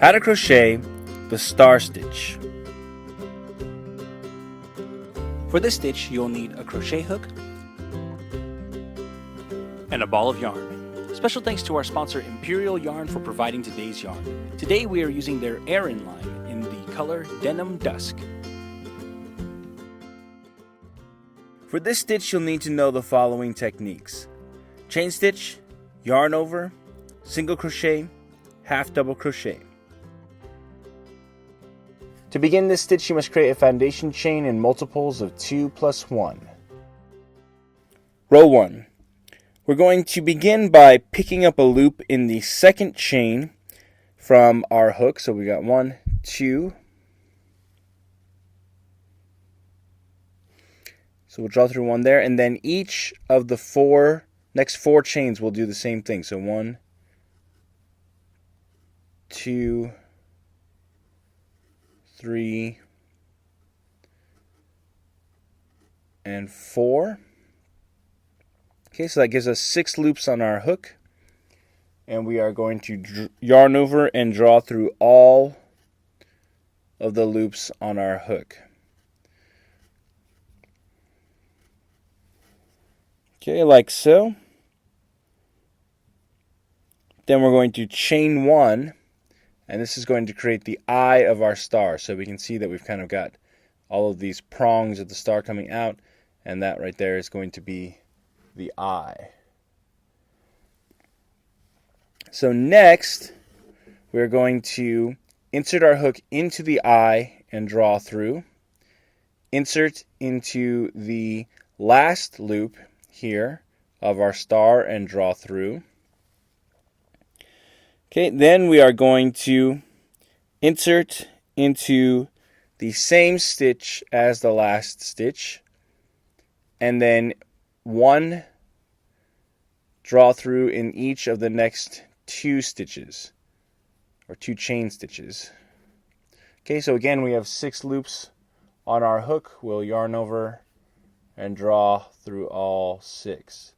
How to crochet the star stitch. For this stitch, you'll need a crochet hook and a ball of yarn. Special thanks to our sponsor Imperial Yarn for providing today's yarn. Today we are using their Aran line in the color Denim Dusk. For this stitch, you'll need to know the following techniques: chain stitch, yarn over, single crochet, half double crochet. To begin this stitch, you must create a foundation chain in multiples of 2 plus 1. Row 1. We're going to begin by picking up a loop in the second chain from our hook. So we got 1, 2. So we'll draw through one there, and then each of the next four chains will do the same thing. So 1, 2, 3, and 4. Okay, so that gives us 6 loops on our hook, and we are going to yarn over and draw through all of the loops on our hook. Okay, like so. Then we're going to chain 1, and this is going to create the eye of our star. So we can see that we've kind of got all of these prongs of the star coming out, and that right there is going to be the eye. So next, we're going to insert our hook into the eye and draw through. Insert into the last loop here of our star and draw through. Okay, then we are going to insert into the same stitch as the last stitch, and then 1 draw through in each of the next 2 stitches, or 2 chain stitches. Okay, so again we have 6 loops on our hook. We'll yarn over and draw through all 6,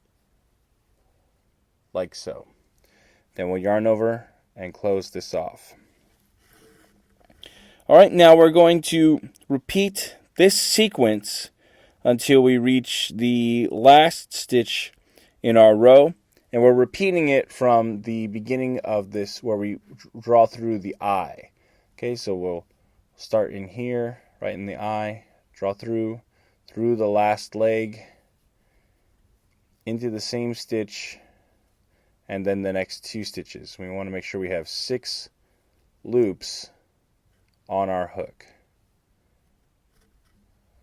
like so. Then we'll yarn over and close this off. Alright, now we're going to repeat this sequence until we reach the last stitch in our row, and we're repeating it from the beginning of this where we draw through the eye. Okay, so we'll start in here, right in the eye, draw through the last leg, into the same stitch, and then the next 2 stitches. We want to make sure we have 6 loops on our hook,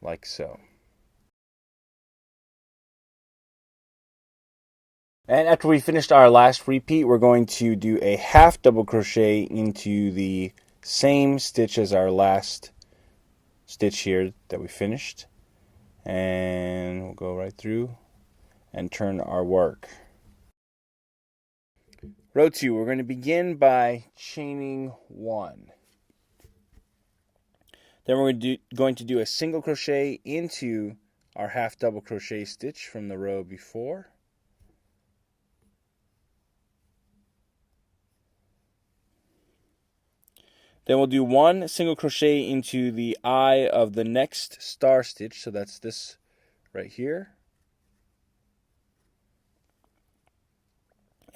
like so. And after we finished our last repeat, we're going to do a half double crochet into the same stitch as our last stitch here that we finished, and we'll go right through and turn our work. Row 2, we're going to begin by chaining 1. Then we're going to do a single crochet into our half double crochet stitch from the row before. Then we'll do 1 single crochet into the eye of the next star stitch, so that's this right here.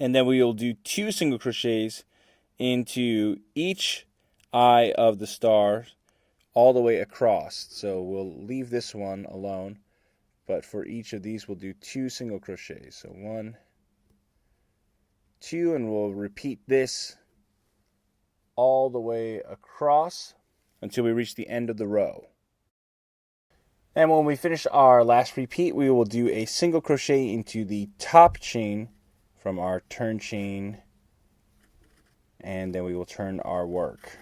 And then we will do 2 single crochets into each eye of the star all the way across. So we'll leave this one alone, but for each of these we'll do 2 single crochets. So 1, 2, and we'll repeat this all the way across until we reach the end of the row. And when we finish our last repeat, we will do a single crochet into the top chain from our turn chain, and then we will turn our work.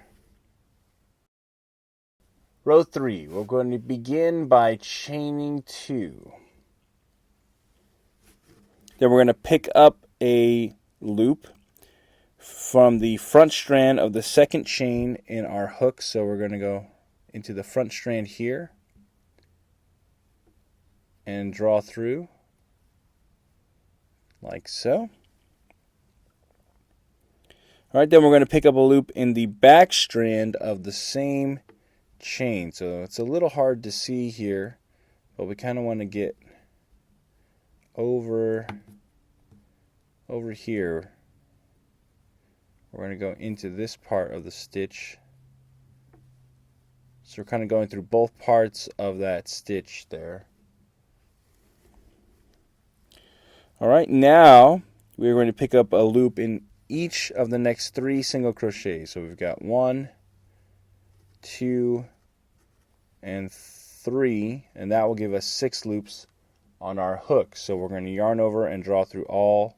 Row 3, we're going to begin by chaining 2. Then we're going to pick up a loop from the front strand of the second chain in our hook. So we're going to go into the front strand here and draw through like so. All right, then we're going to pick up a loop in the back strand of the same chain. So it's a little hard to see here, but we kind of want to get over here. We're going to go into this part of the stitch. So we're kind of going through both parts of that stitch there. All right, now we're going to pick up a loop in each of the next 3 single crochets. So we've got 1, 2, and 3, and that will give us 6 loops on our hook. So we're going to yarn over and draw through all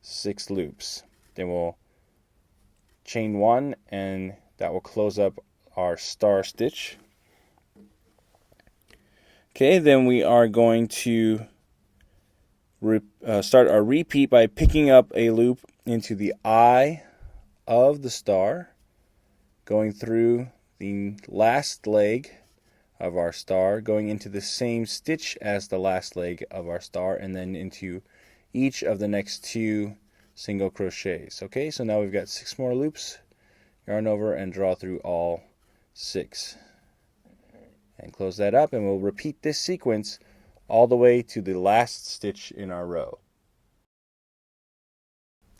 6 loops. Then we'll chain 1, and that will close up our star stitch. Okay, then we are going to start our repeat by picking up a loop into the eye of the star, going through the last leg of our star, going into the same stitch as the last leg of our star, and then into each of the next 2 single crochets. Okay, so now we've got 6 more loops. Yarn over and draw through all 6. And close that up, and we'll repeat this sequence all the way to the last stitch in our row.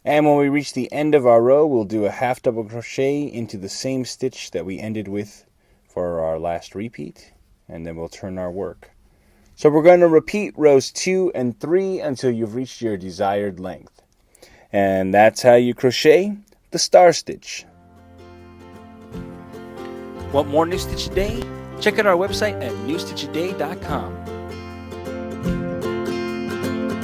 And when we reach the end of our row, we'll do a half double crochet into the same stitch that we ended with for our last repeat, and then we'll turn our work. So we're going to repeat rows 2 and 3 until you've reached your desired length. And that's how you crochet the star stitch. Want more New Stitch a Day? Check out our website at newstitchaday.com.